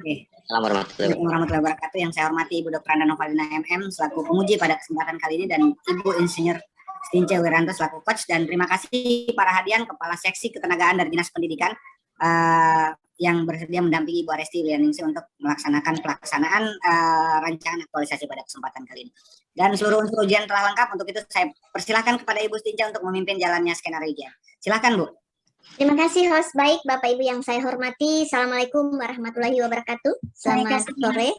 Oke. Assalamualaikum warahmatullahi wabarakatuh. Yang saya hormati Ibu Dr. Anda Novalina MM selaku penguji pada kesempatan kali ini, dan Ibu Insinyur Stince Wiranto selaku coach, dan terima kasih para hadian Kepala Seksi Ketenagaan dari Dinas Pendidikan yang bersedia mendampingi Ibu Aresti Wilianingsih untuk melaksanakan pelaksanaan rancangan aktualisasi pada kesempatan kali ini. Dan seluruh unsur ujian telah lengkap. Untuk itu saya persilahkan kepada Ibu Stince untuk memimpin jalannya skenario ujian. Silakan, Bu. Terima kasih host. Baik Bapak Ibu yang saya hormati, Assalamualaikum warahmatullahi wabarakatuh. Selamat sore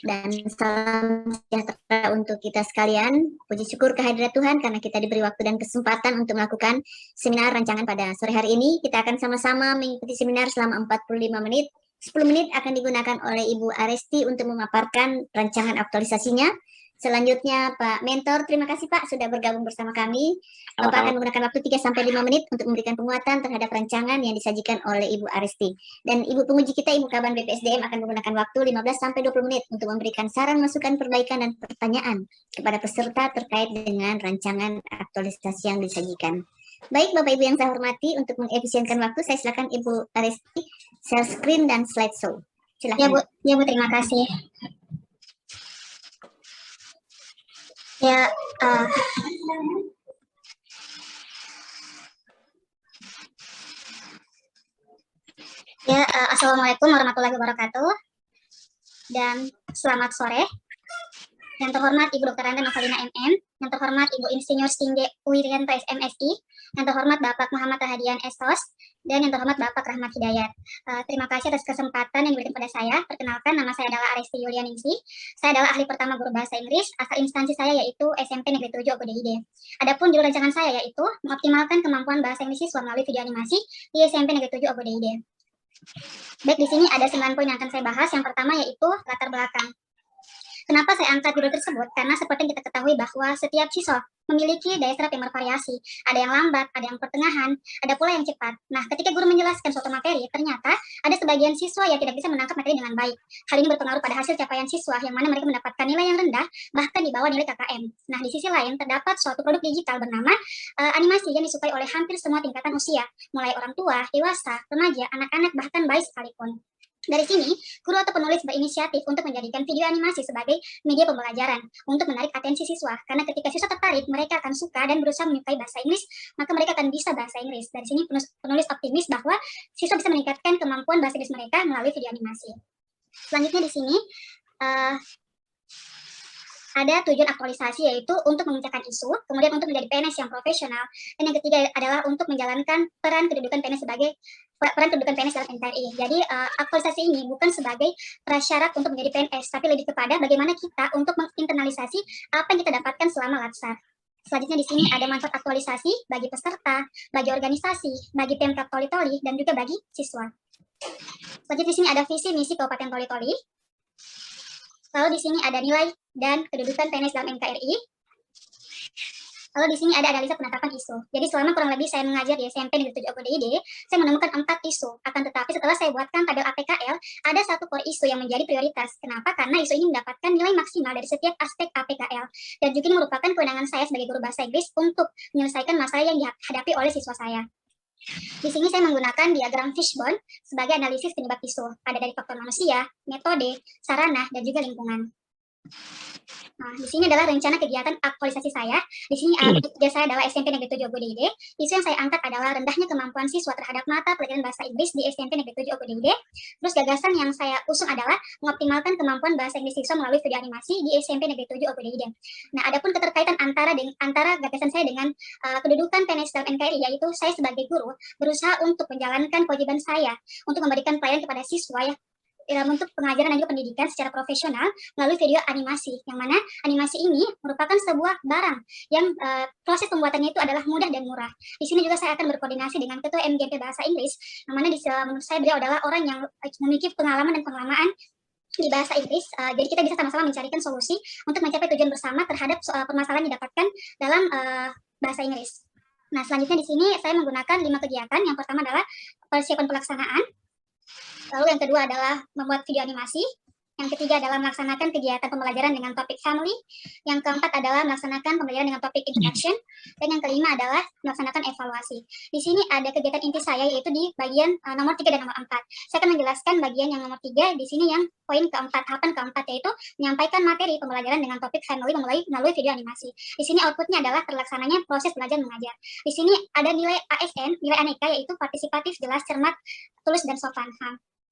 dan salam sejahtera untuk kita sekalian. Puji syukur kehadirat Tuhan karena kita diberi waktu dan kesempatan untuk melakukan seminar rancangan pada sore hari ini. Kita akan sama-sama mengikuti seminar selama 45 menit. 10 menit akan digunakan oleh Ibu Aresti untuk memaparkan rancangan aktualisasinya. Selanjutnya Pak Mentor, terima kasih Pak sudah bergabung bersama kami. Bapak akan menggunakan waktu 3-5 menit untuk memberikan penguatan terhadap rancangan yang disajikan oleh Ibu Aresti. Dan Ibu penguji kita, Ibu Kaban BPSDM, akan menggunakan waktu 15-20 menit untuk memberikan saran, masukan, perbaikan, dan pertanyaan kepada peserta terkait dengan rancangan aktualisasi yang disajikan. Baik Bapak Ibu yang saya hormati, untuk mengefisienkan waktu, saya silakan Ibu Aresti share screen dan slideshow. Silakan. Ya Bu, terima kasih. Assalamualaikum warahmatullahi wabarakatuh dan selamat sore. Yang terhormat Ibu Dr. Anda Novalina MM, yang terhormat Ibu Insinyur Stince Wiranto SMSI, yang terhormat Bapak Muhammad Rahadian Estos, dan yang terhormat Bapak Rahmat Hidayat. Terima kasih atas kesempatan yang diberikan kepada saya. Perkenalkan, nama saya adalah Aresti Yulianingsih. Saya adalah ahli pertama guru bahasa Inggris. Asal instansi saya yaitu SMP Negeri 7 OGDID. Adapun judul rancangan saya yaitu mengoptimalkan kemampuan bahasa Inggris siswa melalui video animasi di SMP Negeri 7 OGDID. Baik, di sini ada 9 poin yang akan saya bahas. Yang pertama yaitu latar belakang. Kenapa saya angkat judul tersebut? Karena seperti yang kita ketahui bahwa setiap siswa memiliki daya serap yang bervariasi. Ada yang lambat, ada yang pertengahan, ada pula yang cepat. Nah, ketika guru menjelaskan suatu materi, ternyata ada sebagian siswa yang tidak bisa menangkap materi dengan baik. Hal ini berpengaruh pada hasil capaian siswa, yang mana mereka mendapatkan nilai yang rendah, bahkan di bawah nilai KKM. Nah, di sisi lain, terdapat suatu produk digital bernama animasi yang disukai oleh hampir semua tingkatan usia, mulai orang tua, dewasa, remaja, anak-anak, bahkan bayi sekalipun. Dari sini, guru atau penulis berinisiatif untuk menjadikan video animasi sebagai media pembelajaran untuk menarik atensi siswa. Karena ketika siswa tertarik, mereka akan suka dan berusaha menyukai bahasa Inggris, maka mereka akan bisa bahasa Inggris. Dari sini penulis optimis bahwa siswa bisa meningkatkan kemampuan bahasa Inggris mereka melalui video animasi. Selanjutnya di sini, ada tujuan aktualisasi, yaitu untuk memecahkan isu, kemudian untuk menjadi PNS yang profesional, dan yang ketiga adalah untuk menjalankan peran kedudukan PNS dalam NKRI. Jadi aktualisasi ini bukan sebagai prasyarat untuk menjadi PNS, tapi lebih kepada bagaimana kita untuk menginternalisasi apa yang kita dapatkan selama latsar. Selanjutnya di sini ada manfaat aktualisasi bagi peserta, bagi organisasi, bagi Pemkab Toli-Toli, dan juga bagi siswa. Selanjutnya di sini ada visi misi Kabupaten Toli-Toli. Lalu di sini ada nilai dan kedudukan PNS dalam NKRI. Lalu di sini ada analisa penetapan isu. Jadi selama kurang lebih saya mengajar di SMP Negeri 7 OGDID, saya menemukan 4 isu. Akan tetapi setelah saya buatkan tabel APKL, ada 1 core isu yang menjadi prioritas. Kenapa? Karena isu ini mendapatkan nilai maksimal dari setiap aspek APKL. Dan juga ini merupakan kewenangan saya sebagai guru bahasa Inggris untuk menyelesaikan masalah yang dihadapi oleh siswa saya. Di sini saya menggunakan diagram fishbone sebagai analisis penyebab isu. Ada dari faktor manusia, metode, sarana, dan juga lingkungan. Nah, di sini adalah rencana kegiatan aktualisasi saya. Di sini tugas saya adalah SMP Negeri 7 OGDID. Isu yang saya angkat adalah rendahnya kemampuan siswa terhadap mata pelajaran bahasa Inggris di SMP Negeri 7 OGDID. Terus gagasan yang saya usung adalah mengoptimalkan kemampuan bahasa Inggris siswa melalui video animasi di SMP Negeri 7 OGDID. Nah, adapun keterkaitan antara gagasan saya dengan kedudukan PNS dalam NKRI, yaitu saya sebagai guru berusaha untuk menjalankan kewajiban saya untuk memberikan pelayanan kepada siswa untuk pengajaran dan juga pendidikan secara profesional melalui video animasi, yang mana animasi ini merupakan sebuah barang yang proses pembuatannya itu adalah mudah dan murah. Di sini juga saya akan berkoordinasi dengan Ketua MGMP Bahasa Inggris, yang mana menurut saya beliau adalah orang yang memiliki pengalaman dan pengalaman di bahasa Inggris. Jadi kita bisa sama-sama mencarikan solusi untuk mencapai tujuan bersama terhadap permasalahan yang didapatkan dalam bahasa Inggris. Nah, selanjutnya di sini saya menggunakan 5 kegiatan. Yang pertama adalah persiapan pelaksanaan. Lalu yang kedua adalah membuat video animasi. Yang ketiga adalah melaksanakan kegiatan pembelajaran dengan topik family. Yang keempat adalah melaksanakan pembelajaran dengan topik interaction. Dan yang kelima adalah melaksanakan evaluasi. Di sini ada kegiatan inti saya yaitu di bagian nomor 3 dan nomor 4. Saya akan menjelaskan bagian yang nomor 3 di sini yang poin keempat, tahapan keempat yaitu menyampaikan materi pembelajaran dengan topik family melalui video animasi. Di sini outputnya adalah terlaksananya proses belajar mengajar. Di sini ada nilai ASN, nilai aneka yaitu partisipatif, jelas, cermat, tulus, dan sopan.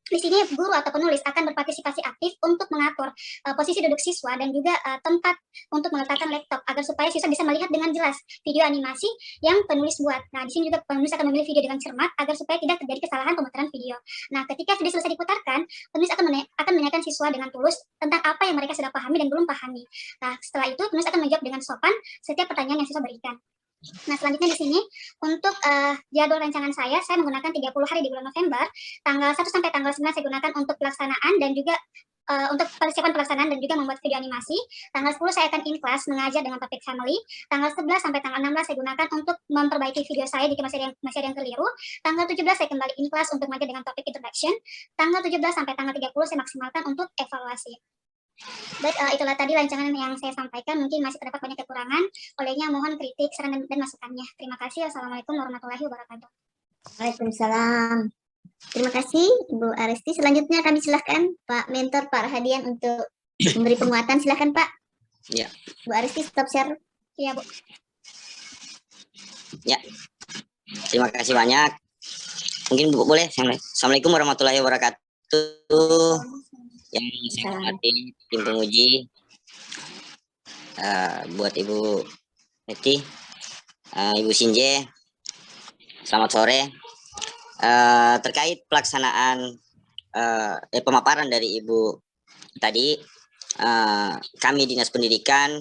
Di sini guru atau penulis akan berpartisipasi aktif untuk mengatur posisi duduk siswa dan juga tempat untuk meletakkan laptop agar supaya siswa bisa melihat dengan jelas video animasi yang penulis buat. Nah, di sini juga penulis akan memilih video dengan cermat agar supaya tidak terjadi kesalahan pemutaran video. Nah, ketika video selesai diputarkan, penulis akan menanyakan siswa dengan tulus tentang apa yang mereka sudah pahami dan belum pahami. Nah, setelah itu penulis akan menjawab dengan sopan setiap pertanyaan yang siswa berikan. Nah, selanjutnya di sini untuk jadwal rancangan saya menggunakan 30 hari di bulan November. Tanggal 1 sampai tanggal 9 saya gunakan untuk pelaksanaan dan juga untuk persiapan pelaksanaan dan juga membuat video animasi. Tanggal 10 saya akan in class mengajar dengan topik family. Tanggal 11 sampai tanggal 16 saya gunakan untuk memperbaiki video saya jika masih ada yang keliru. Tanggal 17 saya kembali in class untuk mengajar dengan topik introduction. Tanggal 17 sampai tanggal 30 saya maksimalkan untuk evaluasi. Baik, itulah tadi rancangan yang saya sampaikan. Mungkin masih terdapat banyak kekurangan. Olehnya mohon kritik, saran, dan masukannya. Terima kasih. Wassalamualaikum warahmatullahi wabarakatuh. Waalaikumsalam. Terima kasih Ibu Aresti. Selanjutnya kami silahkan Pak Mentor Pak Rahadian untuk memberi penguatan. Silahkan Pak. Ya. Bu Aresti stop share. Iya, Bu. Ya. Terima kasih banyak. Mungkin Bu boleh. Assalamualaikum warahmatullahi wabarakatuh. Yang saya hormati tim penguji, buat Ibu Neti, Ibu Sinje, selamat sore. Terkait pelaksanaan pemaparan dari Ibu tadi, kami Dinas Pendidikan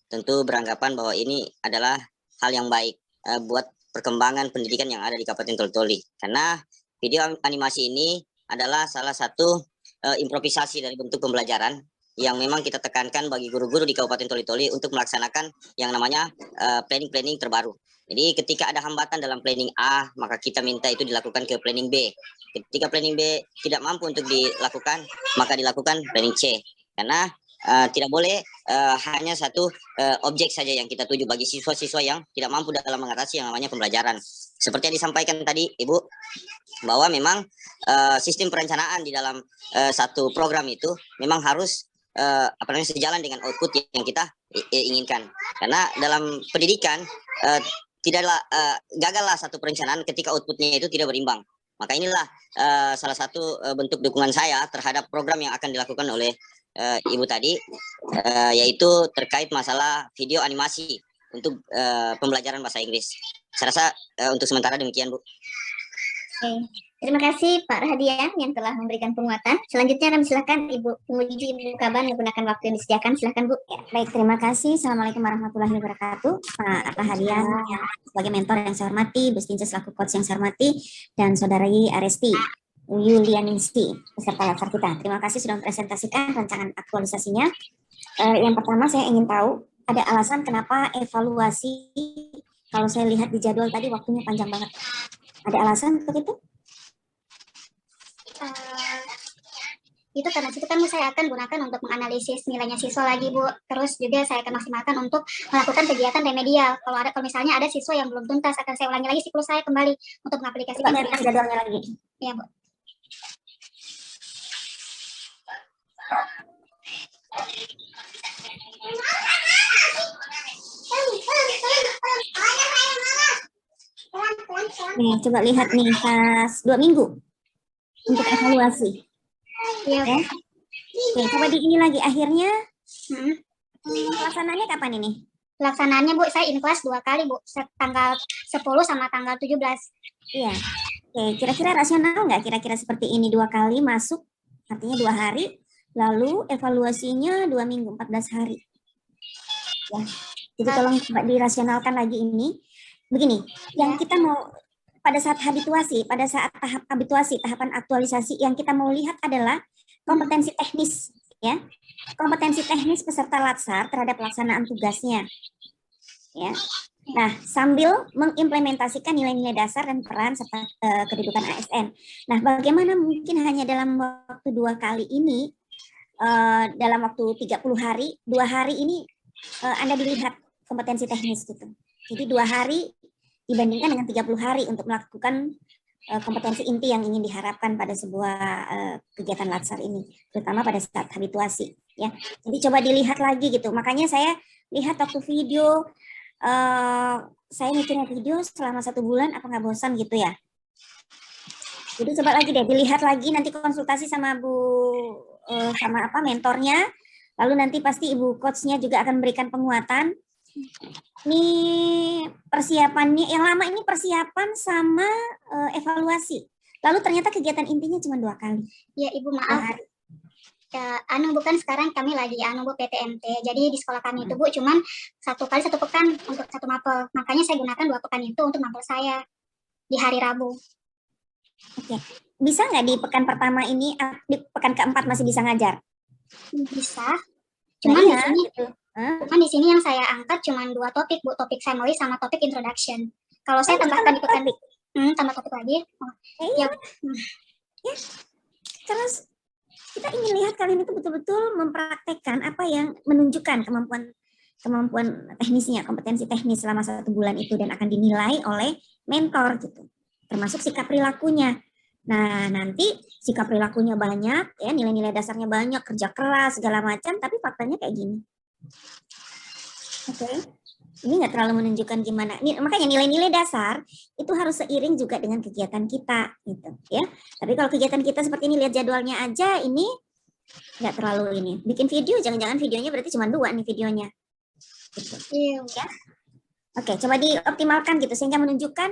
tentu beranggapan bahwa ini adalah hal yang baik buat perkembangan pendidikan yang ada di Kabupaten Toli-Toli, karena video animasi ini adalah salah satu improvisasi dari bentuk pembelajaran yang memang kita tekankan bagi guru-guru di Kabupaten Toli-Toli untuk melaksanakan yang namanya planning terbaru. Jadi ketika ada hambatan dalam planning A, maka kita minta itu dilakukan ke planning B. Ketika planning B tidak mampu untuk dilakukan, maka dilakukan planning C. Karena tidak boleh hanya satu objek saja yang kita tuju bagi siswa-siswa yang tidak mampu dalam mengatasi yang namanya pembelajaran. Seperti yang disampaikan tadi Ibu, bahwa memang sistem perencanaan di dalam satu program itu memang harus sejalan dengan output yang kita inginkan. Karena dalam pendidikan tidaklah gagallah satu perencanaan ketika outputnya itu tidak berimbang. Maka inilah salah satu bentuk dukungan saya terhadap program yang akan dilakukan oleh Ibu tadi, yaitu terkait masalah video animasi untuk pembelajaran bahasa Inggris. Saya rasa untuk sementara demikian, Bu. Oke. Terima kasih Pak Rahadian yang telah memberikan penguatan. Selanjutnya kami silakan Ibu Penguji Ibu Kaban menggunakan waktu yang disediakan. Silakan Bu. Ya, baik, terima kasih. Assalamualaikum warahmatullahi wabarakatuh. Pak Rahadian yang sebagai mentor yang saya hormati, Bu Stince selaku coach yang saya hormati, dan Saudari Aresti Yulianingsi peserta latsar kita. Terima kasih sudah mempresentasikan rancangan aktualisasinya. Yang pertama saya ingin tahu ada alasan kenapa evaluasi, kalau saya lihat di jadwal tadi waktunya panjang banget. Ada alasan untuk itu? Itu karena situ kan saya akan gunakan untuk menganalisis nilainya siswa lagi, Bu. Terus juga saya akan maksimalkan untuk melakukan kegiatan remedial. Kalau misalnya ada siswa yang belum tuntas, akan saya ulangi lagi siklus saya kembali untuk mengaplikasikan jadwalnya lagi. Iya, Bu. Nih, coba lihat nih, pas 2 minggu untuk evaluasi. Iya. Ya. Oke, coba di ini lagi akhirnya. Pelaksanaannya kapan ini? Pelaksanaannya, Bu, saya in class 2 kali, Bu. Tanggal 10 sama tanggal 17. Iya. Oke, kira-kira rasional nggak kira-kira seperti ini 2 kali masuk, artinya 2 hari, lalu evaluasinya 2 minggu, 14 hari. Ya. Jadi tolong coba dirasionalkan lagi ini. Begini, yang kita mau pada saat habituasi, pada saat tahap habituasi, tahapan aktualisasi, yang kita mau lihat adalah kompetensi teknis, ya, kompetensi teknis peserta latsar terhadap pelaksanaan tugasnya, ya. Nah, sambil mengimplementasikan nilai-nilai dasar dan peran serta kedudukan ASN. Nah, bagaimana mungkin hanya dalam waktu 2 kali ini dalam waktu 30 hari, 2 hari ini Anda dilihat kompetensi teknis gitu. Jadi 2 hari dibandingkan dengan 30 hari untuk melakukan kompetensi inti yang ingin diharapkan pada sebuah kegiatan latsar ini, terutama pada saat habituasi ya. Jadi coba dilihat lagi gitu. Makanya saya lihat waktu video, saya mikirnya video selama 1 bulan apa nggak bosan gitu ya. Jadi coba lagi deh dilihat lagi, nanti konsultasi sama sama mentornya, lalu nanti pasti ibu coachnya juga akan memberikan penguatan. Ini persiapannya yang lama ini persiapan sama evaluasi. Lalu ternyata kegiatan intinya cuma 2 kali. Ya Ibu maaf. Bukan sekarang kami lagi Bu PTMT. Jadi di sekolah kami itu Bu cuman 1 kali 1 pekan untuk 1 mapel. Makanya saya gunakan 2 pekan itu untuk mapel saya di hari Rabu. Oke. Bisa nggak di pekan pertama ini, di pekan keempat masih bisa ngajar? Bisa. Cuman Nah, di sini gitu. Cuman di sini yang saya angkat cuma 2 topik, Bu, topik family sama topik introduction. Kalau saya tambahkan di pekan tambah topik lagi. Ya. Terus kita ingin lihat kalian itu betul-betul mempraktekkan apa yang menunjukkan kemampuan teknisnya, kompetensi teknis selama 1 bulan itu dan akan dinilai oleh mentor gitu. Termasuk sikap perilakunya. Nah, nanti sikap perilakunya banyak, ya nilai-nilai dasarnya banyak, kerja keras segala macam, tapi faktanya kayak gini. Oke, ini nggak terlalu menunjukkan gimana. Makanya nilai-nilai dasar itu harus seiring juga dengan kegiatan kita, gitu ya. Tapi kalau kegiatan kita seperti ini, lihat jadwalnya aja, ini nggak terlalu ini. Bikin video, jangan-jangan videonya berarti cuma 2 nih videonya. Gitu. Ya. Oke, coba dioptimalkan gitu sehingga menunjukkan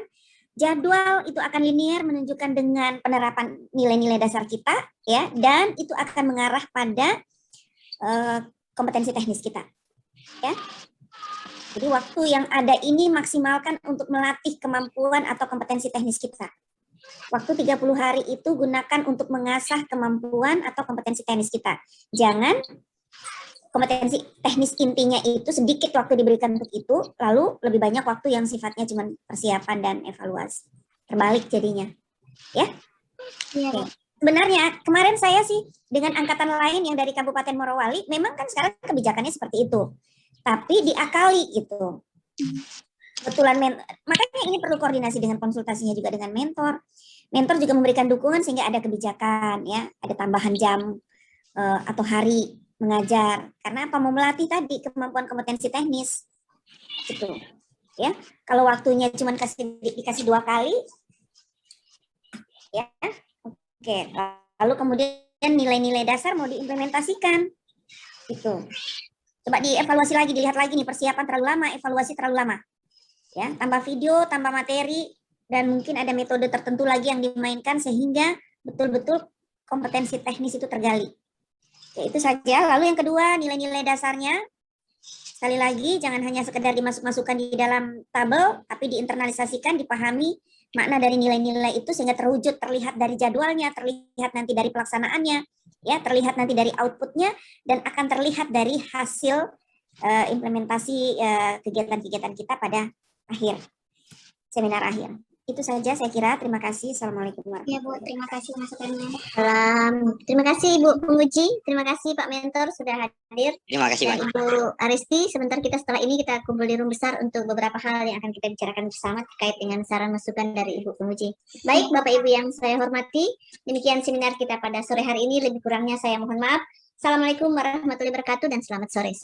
jadwal itu akan linear, menunjukkan dengan penerapan nilai-nilai dasar kita, ya, dan itu akan mengarah pada kompetensi teknis kita, ya. Jadi waktu yang ada ini maksimalkan untuk melatih kemampuan atau kompetensi teknis kita. Waktu 30 hari itu gunakan untuk mengasah kemampuan atau kompetensi teknis kita. Jangan kompetensi teknis intinya itu sedikit waktu diberikan untuk itu, lalu lebih banyak waktu yang sifatnya cuma persiapan dan evaluasi. Terbalik jadinya. Ya? Iya, Bu. Sebenarnya kemarin saya sih dengan angkatan lain yang dari Kabupaten Morowali, memang kan sekarang kebijakannya seperti itu. Tapi diakali gitu. Kebetulan makanya ini perlu koordinasi dengan konsultasinya juga dengan mentor. Mentor juga memberikan dukungan sehingga ada kebijakan ya, ada tambahan jam atau hari mengajar. Karena apa? Mau melatih tadi kemampuan kompetensi teknis. Gitu. Ya. Kalau waktunya cuma dikasih 2 kali ya. Oke, lalu kemudian nilai-nilai dasar mau diimplementasikan. Gitu. Coba dievaluasi lagi, dilihat lagi nih persiapan terlalu lama, evaluasi terlalu lama. Ya, tambah video, tambah materi, dan mungkin ada metode tertentu lagi yang dimainkan sehingga betul-betul kompetensi teknis itu tergali. Oke, itu saja. Lalu yang kedua, nilai-nilai dasarnya. Sekali lagi, jangan hanya sekedar dimasuk-masukkan di dalam tabel, tapi diinternalisasikan, dipahami makna dari nilai-nilai itu sehingga terwujud, terlihat dari jadwalnya, terlihat nanti dari pelaksanaannya, ya, terlihat nanti dari outputnya, dan akan terlihat dari hasil implementasi kegiatan-kegiatan kita pada seminar akhir. Itu saja saya kira. Terima kasih. Assalamualaikum warahmatullahi wabarakatuh. Ya Bu, terima kasih masukannya. Terima kasih Ibu Penguji, terima kasih Pak Mentor sudah hadir. Terima kasih Dan banyak. Ibu Aristi, sebentar setelah ini kita kumpul di room besar untuk beberapa hal yang akan kita bicarakan bersama terkait dengan saran masukan dari Ibu Penguji. Baik Bapak Ibu yang saya hormati, demikian seminar kita pada sore hari ini. Lebih kurangnya saya mohon maaf. Assalamualaikum warahmatullahi wabarakatuh dan selamat sore.